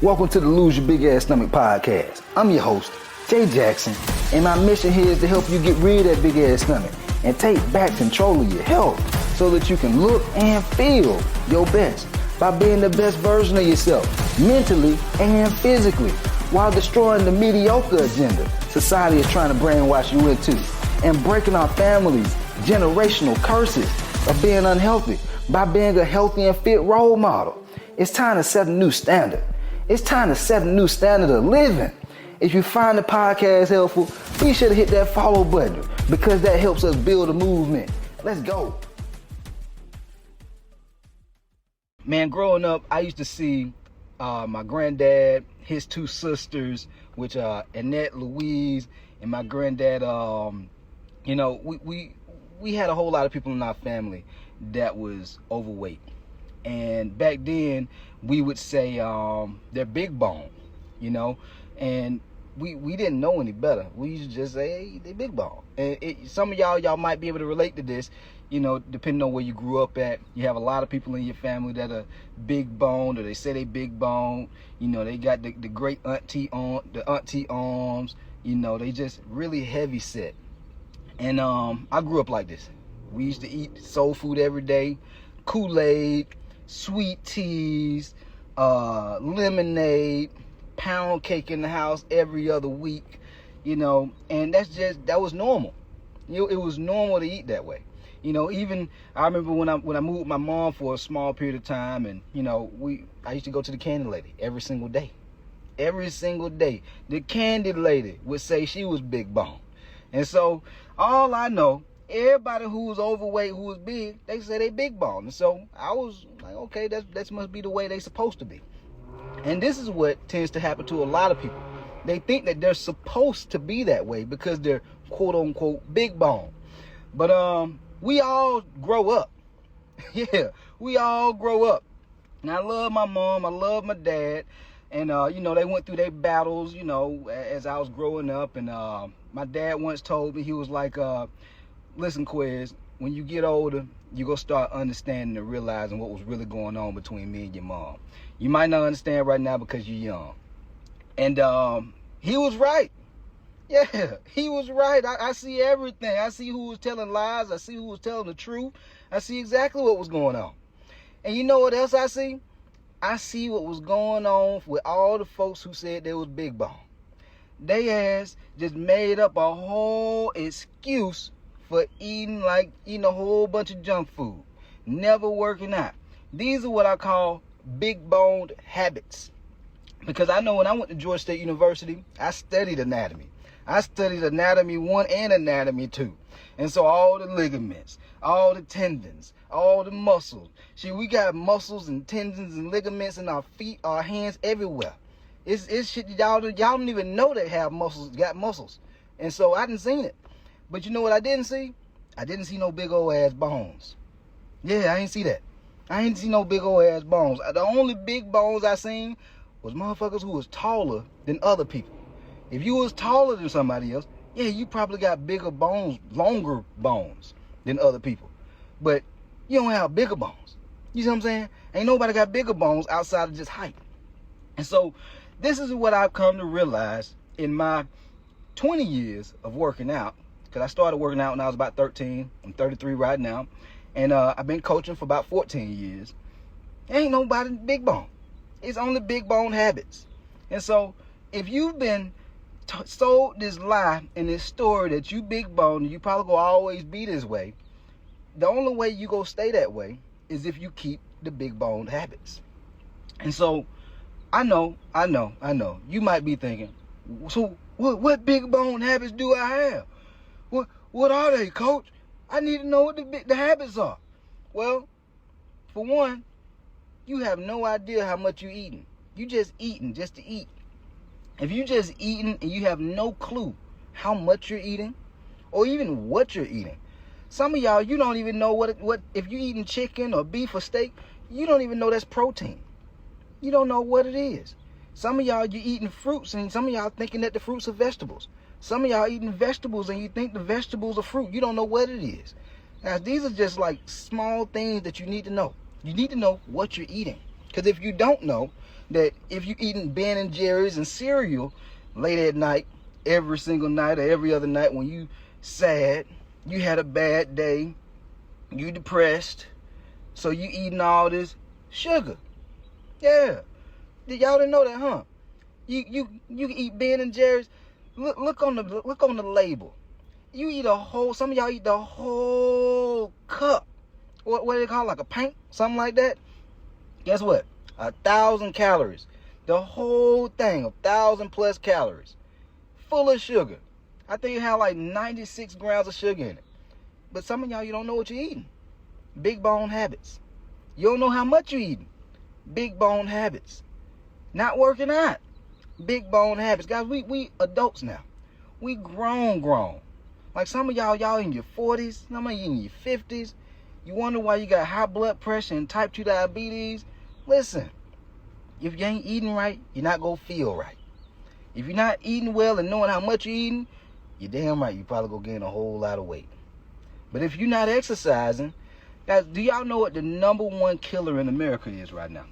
Welcome to the Lose Your Big Ass Stomach podcast. I'm your host, Jay Jackson, and my mission here is to help you get rid of that big ass stomach and take back control of your health so that you can look and feel your best by being the best version of yourself, mentally and physically, while destroying the mediocre agenda society is trying to brainwash you into, and breaking our families' generational curses of being unhealthy by being a healthy and fit role model. It's time to set a new standard. It's time to set a new standard of living. If you find the podcast helpful, be sure to hit that follow button because that helps us build a movement. Let's go. Man, growing up, I used to see my granddad, his two sisters, which are Annette, Louise, and my granddad. We had a whole lot of people in our family that was overweight. And back then, we would say they're big bone, and we didn't know any better. We used to just say, hey, they big bone. And some of y'all might be able to relate to this, depending on where you grew up at. You have a lot of people in your family that are big boned, or they say they big bone. They got the great auntie arms. They just really heavy set. And I grew up like this. We used to eat soul food every day, Kool-Aid, sweet teas, lemonade, pound cake in the house every other week, and that was normal. It was normal to eat that way. Even I remember when I moved with my mom for a small period of time, and I used to go to the candy lady every single day. Every single day, the candy lady would say she was big bone, and so all I know, everybody who was overweight, who was big, they say they big bone. And so I was like, okay, that must be the way they supposed to be. And this is what tends to happen to a lot of people. They think that they're supposed to be that way because they're quote unquote big bone. But we all grow up. Yeah, we all grow up. And I love my mom, I love my dad. And they went through their battles, as I was growing up. And my dad once told me, he was like, listen, Quiz, when you get older, you're going to start understanding and realizing what was really going on between me and your mom. You might not understand right now because you're young. And he was right. Yeah, he was right. I see everything. I see who was telling lies. I see who was telling the truth. I see exactly what was going on. And you know what else I see? I see what was going on with all the folks who said they was big bone. They ass just made up a whole excuse for eating a whole bunch of junk food, never working out. These are what I call big boned habits. Because I know when I went to Georgia State University, I studied anatomy. I studied anatomy 1 and anatomy 2. And so all the ligaments, all the tendons, all the muscles. See, we got muscles and tendons and ligaments in our feet, our hands, everywhere. It's shit y'all don't even know they have got muscles. And so I didn't seen it. But you know what I didn't see? I didn't see no big old ass bones. Yeah, I ain't see that. I ain't see no big old ass bones. The only big bones I seen was motherfuckers who was taller than other people. If you was taller than somebody else, yeah, you probably got bigger bones, longer bones than other people. But you don't have bigger bones. You see what I'm saying? Ain't nobody got bigger bones outside of just height. And so this is what I've come to realize in my 20 years of working out. Because I started working out when I was about 13. I'm 33 right now. And I've been coaching for about 14 years. Ain't nobody big bone. It's only big bone habits. And so if you've been sold this lie and this story that you big bone and you probably gonna always be this way, the only way you gonna stay that way is if you keep the big bone habits. And so I know. You might be thinking, so what big bone habits do I have? What are they, coach? I need to know what the habits are. Well, for one, you have no idea how much you're eating. You just eating just to eat. If you just eating and you have no clue how much you're eating or even what you're eating. Some of y'all, you don't even know what if you're eating chicken or beef or steak, you don't even know that's protein. You don't know what it is. Some of y'all, you're eating fruits and some of y'all thinking that the fruits are vegetables. Some of y'all eating vegetables and you think the vegetables are fruit. You don't know what it is. Now, these are just like small things that you need to know. You need to know what you're eating. Because if you don't know, that if you eating Ben and Jerry's and cereal late at night, every single night or every other night when you sad, you had a bad day, you depressed, so you eating all this sugar. Yeah. Y'all didn't know that, huh? You eat Ben and Jerry's. Look on the label. You eat some of y'all eat the whole cup. What do they call it? Like a pint? Something like that? Guess what? 1,000 calories. The whole thing, 1,000+ calories. Full of sugar. I think it had like 96 grams of sugar in it. But some of y'all, you don't know what you're eating. Big bone habits. You don't know how much you're eating. Big bone habits. Not working out. Big bone habits. Guys, we adults now. We grown. Like some of y'all in your 40s, some of you in your 50s. You wonder why you got high blood pressure and type 2 diabetes. Listen, if you ain't eating right, you're not going to feel right. If you're not eating well and knowing how much you're eating, you're damn right, you probably going to gain a whole lot of weight. But if you're not exercising, guys, do y'all know what the number one killer in America is right now?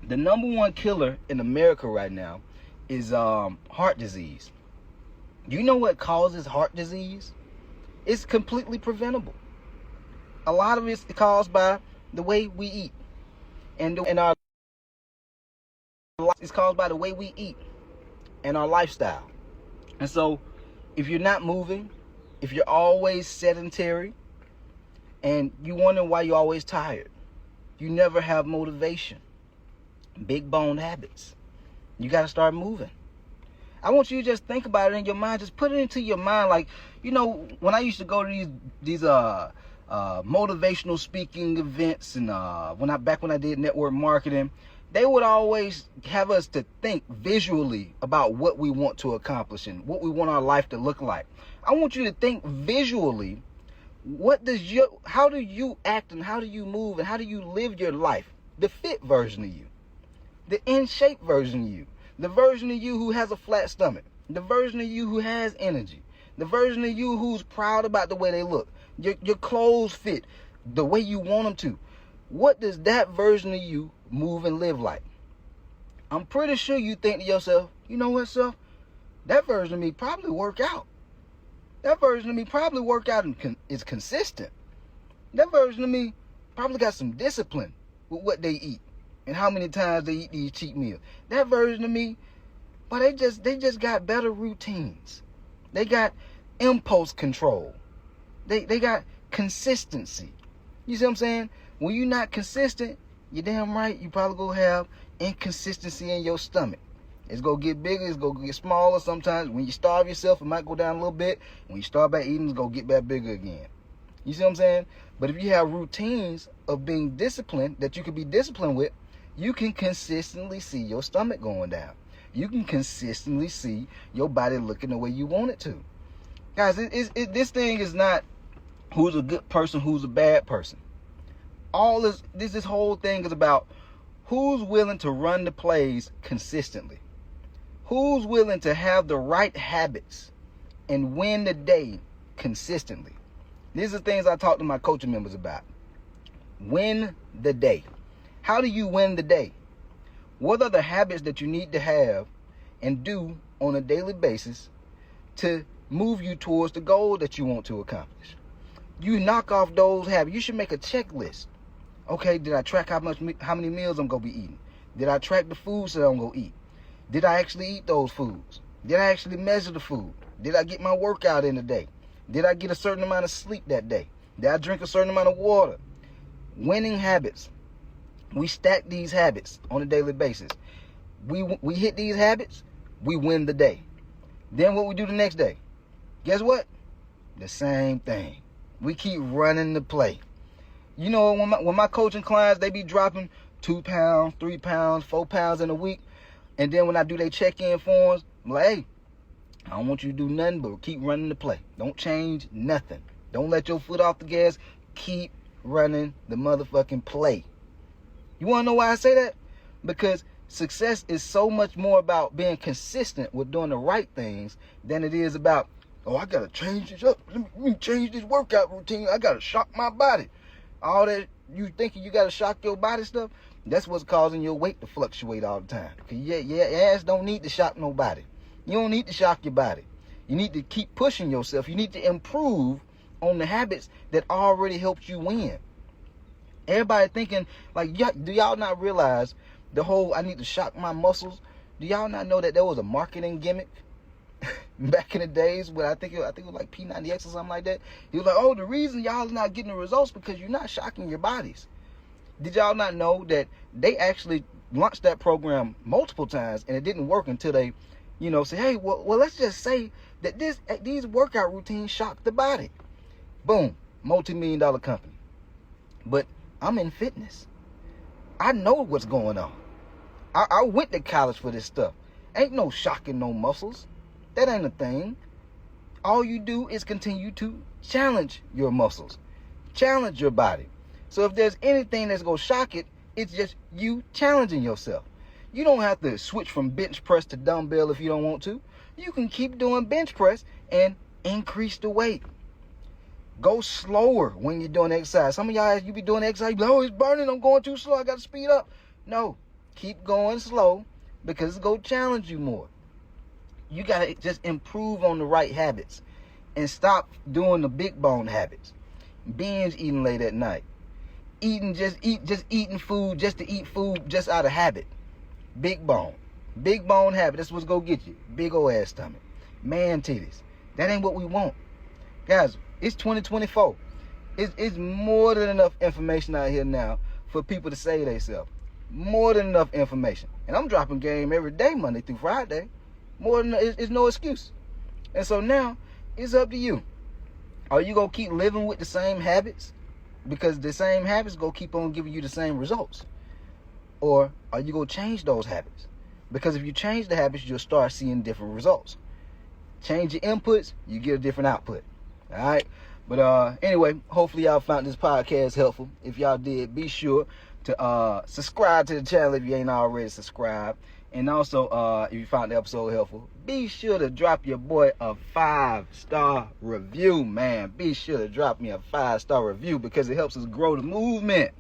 The number one killer in America right now is heart disease. Do you know what causes heart disease? It's completely preventable. A lot of it's caused by the way we eat. And our it's caused by the way we eat and our lifestyle. And so if you're not moving, if you're always sedentary, and you wonder why you're always tired, you never have motivation, big bone habits, you got to start moving. I want you to just think about it in your mind. Just put it into your mind. Like, you know, when I used to go to these motivational speaking events, and back when I did network marketing, they would always have us to think visually about what we want to accomplish and what we want our life to look like. I want you to think visually. How do you act and how do you move and how do you live your life? The fit version of you, the in shape version of you, the version of you who has a flat stomach, the version of you who has energy, the version of you who's proud about the way they look, your clothes fit the way you want them to. What does that version of you move and live like? I'm pretty sure you think to yourself, you know what, self? That version of me probably work out. That version of me probably work out and is consistent. That version of me probably got some discipline with what they eat and how many times they eat these cheat meals. That version of me, but they just got better routines. They got impulse control. They got consistency. You see what I'm saying? When you're not consistent, you're damn right, you probably gonna have inconsistency in your stomach. It's gonna get bigger, it's gonna get smaller. Sometimes when you starve yourself, it might go down a little bit. When you start back eating, it's gonna get back bigger again. You see what I'm saying? But if you have routines of being disciplined that you can be disciplined with, you can consistently see your stomach going down. You can consistently see your body looking the way you want it to. Guys, this thing is not who's a good person, who's a bad person. This whole thing is about who's willing to run the plays consistently. Who's willing to have the right habits and win the day consistently? These are things I talk to my coaching members about. Win the day. How do you win the day? What are the habits that you need to have and do on a daily basis to move you towards the goal that you want to accomplish? You knock off those habits. You should make a checklist. Okay, did I track how many meals I'm going to be eating? Did I track the foods that I'm going to eat? Did I actually eat those foods? Did I actually measure the food? Did I get my workout in the day? Did I get a certain amount of sleep that day? Did I drink a certain amount of water? Winning habits. We stack these habits on a daily basis. We hit these habits, we win the day. Then what we do the next day? Guess what? The same thing. We keep running the play. You know, when my coaching clients, they be dropping 2 pounds, 3 pounds, 4 pounds in a week. And then when I do their check-in forms, I'm like, hey, I don't want you to do nothing but keep running the play. Don't change nothing. Don't let your foot off the gas. Keep running the motherfucking play. You want to know why I say that? Because success is so much more about being consistent with doing the right things than it is about, oh, I got to change this up. Let me change this workout routine. I got to shock my body. All that you thinking you got to shock your body stuff, That's what's causing your weight to fluctuate all the time. Cause your ass don't need to shock nobody. You don't need to shock your body. You need to keep pushing yourself. You need to improve on the habits that already helped you win. Everybody thinking, like, do y'all not realize the whole I need to shock my muscles? Do y'all not know that there was a marketing gimmick back in the days when I think it was like P90X or something like that? He was like, oh, the reason y'all are not getting the results because you're not shocking your bodies. Did y'all not know that they actually launched that program multiple times and it didn't work until they, say, hey, well, let's just say that these workout routines shock the body. Boom, multi-million-dollar company. But I'm in fitness. I know what's going on. I went to college for this stuff. Ain't no shocking no muscles. That ain't a thing. All you do is continue to challenge your muscles. Challenge your body. So if there's anything that's going to shock it, it's just you challenging yourself. You don't have to switch from bench press to dumbbell if you don't want to. You can keep doing bench press and increase the weight. Go slower when you're doing exercise. Some of y'all, you be doing exercise, you be like, oh, it's burning, I'm going too slow, I got to speed up. No, keep going slow because it's going to challenge you more. You got to just improve on the right habits and stop doing the big bone habits. Binge eating late at night. Just eating food just to eat food just out of habit. Big bone habit. That's what's gonna get you. Big old ass stomach, man titties. That ain't what we want, guys. It's 2024. It's more than enough information out here now for people to save themselves. More than enough information, and I'm dropping game every day, Monday through Friday. More than it's no excuse. And so now it's up to you. Are you gonna keep living with the same habits? Because the same habits go keep on giving you the same results. Or are you going to change those habits? Because if you change the habits, you'll start seeing different results. Change your inputs, you get a different output. All right? But anyway, hopefully y'all found this podcast helpful. If y'all did, be sure to subscribe to the channel if you ain't already subscribed. And also, if you found the episode helpful, be sure to drop your boy a 5-star review, man. Be sure to drop me a 5-star review because it helps us grow the movement.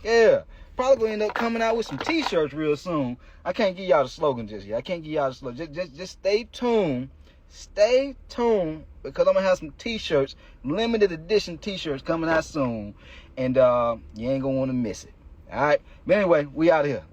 Yeah. Probably gonna end up coming out with some t-shirts real soon. I can't give y'all the slogan just yet. I can't give y'all the slogan. Just stay tuned. Stay tuned because I'm gonna have some t-shirts, limited edition t-shirts coming out soon. And you ain't gonna want to miss it. All right. But anyway, we out of here.